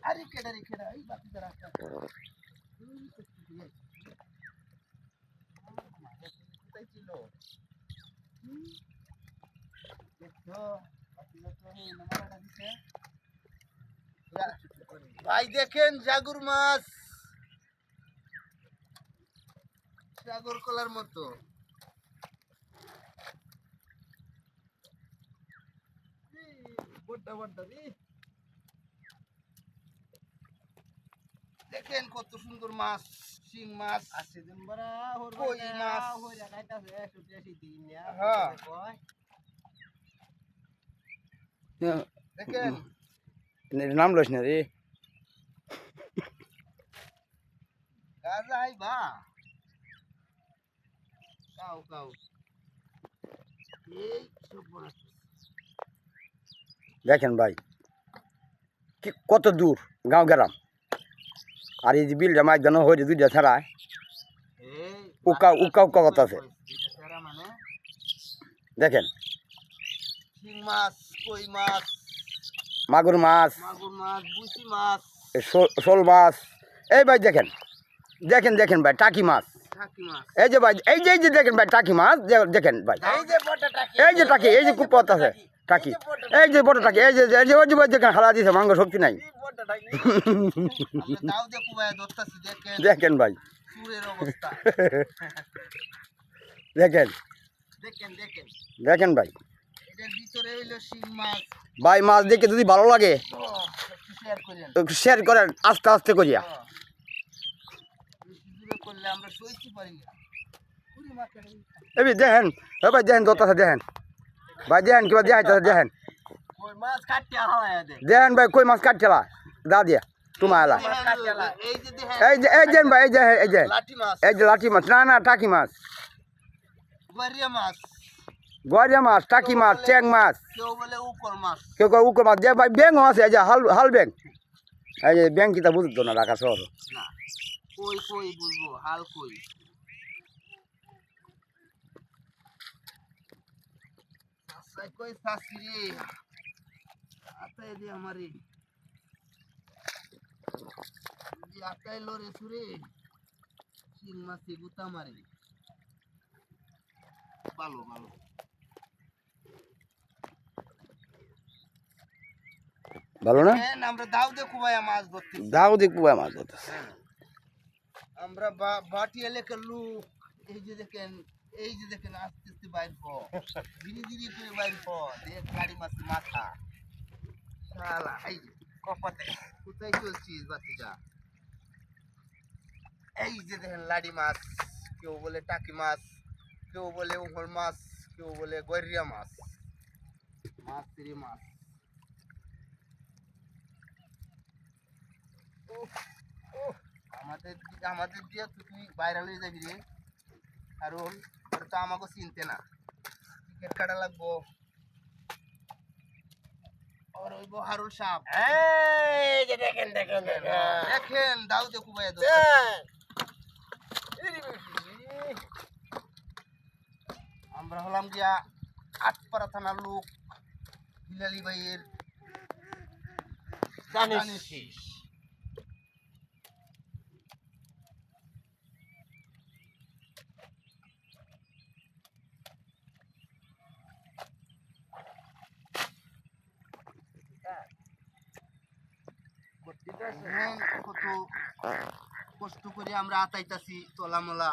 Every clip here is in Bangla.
আরে কেডা রে কেডা এই বাকি যা রাস্তা কোথায় ছিল দেখো বাকি যা তো নামাটা দিছে ভাই দেখেন জাগুর মাছ সাগর কলার মতো বড় বড় রে দেখেন কত সুন্দর মাছ শিং মাছ আছে দিন বড়া কই মাছ হইরা খাইতাছে 180 দিন না হ্যাঁ দেখেন নাম লইছ না রে গাজা আইবা কাউ কাউ এই সব বড় দেখেন ভাই কি কত দূর গাঁও গ্রাম আর এই যে বিলটা মাছ দানো হয়ে দুইটা ছাড়া এই উকা উকা উকা কথা আছে এটা মানে দেখেন শিং মাছ কই মাছ মাগুর মাছ বুসি মাছ শোল মাছ এই ভাই দেখেন দেখেন দেখেন ভাই টাকি মাছ টাকি মাছ এই যে ভাই এই যে দেখেন ভাই টাকি মাছ দেখেন ভাই এই যে বড় টাকি এই যে টাকি এই যে খুব পথ আছে টাকি এই যে বড় টাকি এই যে ওই যে দেখেন হালা দিছে মাংস সবজি নাই বড় টাকি আমরা দাও দেখো ভাই দত্তাছি দেখেন দেখেন ভাই সুরের অবস্থা দেখেন দেখেন দেখেন দেখেন ভাই এটার ভিতরে হইলো শিং মাছ ভাই মাছ দেখে যদি ভালো লাগে একটু শেয়ার করেন একটু শেয়ার করেন আস্তে আস্তে করিয়া বেশি দূরে করলে আমরা সইতে পারি না পুরি মাছ এই দেখেন ভাই দেখেন দত্তা দেখেন ভাই দেখেন কিবা দেখাইতেছে দেখেন কই মাছ কাটিয়া হালায়া দে দেখেন ভাই কই মাছ কাটছিলা দা দিয়া তোমার এলা এই যে দেখেন এই যে ভাই এই যে লাঠি মাছ এই যে লাঠি মাছ না না টাকি মাছ গরিয়া মাছ গরিয়া মাছ টাকি মাছ চ্যাং মাছ কেউ বলে উপর মাছ কেউ কেউ উকর মাছ ভাই ব্যাং আছে এই যে হাল ব্যাং এই যে ব্যাং কিতা বুঝতো না ঢাকা শহর না কই কই বুঝবো হাল কই সাসাই কই সাসিরে আতাই দে আমারে জি আতাই লরে সুরে শিং মাছি গুতা মারে ভালো ভালো ভালো না আমরা দাও দেখো ভাই মাছ ধরতে দাও দেখবো ভাই মাছ ধরতেছে আমরা বাটি এলাকার লোক এই যে দেখেন আস্তে আস্তে বাইর ধীরে ধীরে করে বাইর দেখ গাড়ি মাছ মাথা শালা এই যে কপাতে কোথায় চলছিস বাতিজা এই যে দেখেন লাড়ি মাছ কেউ বলে টাকি মাছ কেউ বলে উমর মাছ কেউ বলে গরিয়া মাছ মাছ রে মাছ আমাদের দিয়ে তুই বাইরে হয়ে যাবি রে কারণ তো আমাকে চিনতে না টিকিট কাটা লাগবো আর ওই হারুল সাপ এই যে দেখেন দেখেন দেখেন দাও দেখো ভাই আমরা হলাম গিয়া আটপাড়া থানার লোক বিলালি ভাইয়ের জানিস কত কষ্ট করে আমরা আতাইতাছি তলামলা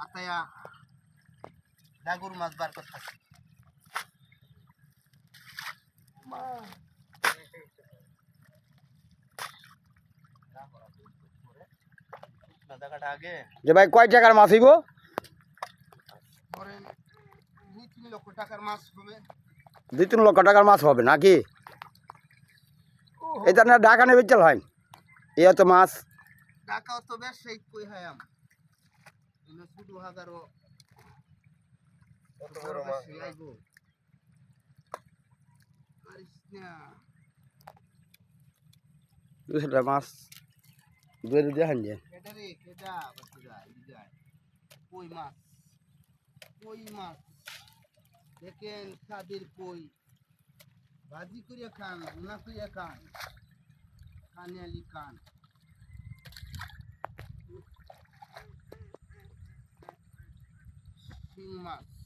আতায়া ডাগুর মাছ বার করতেছি যে ভাই কয় টাকার মাছ হইব ধরেন 2-3 লক্ষ টাকার মাছ হবে 2-3 লক্ষ টাকার মাছ হবে নাকি এটা না ঢাকা নেবে চল হয় এ তো মাছ টাকাও তো বেশ সেই কই হায়াম এনে শুধু হাজারও কত বড় মাছ আইবো আরিস না দুইটা মাছ দুই দেখেন যে কেডা রে কেডা বাচ্চা যায় কই মাছ দেখেন স্বাদের কই, ভাজি করে খান, ভুনা করে খান, কানিয়ালি খান। শিং মাছ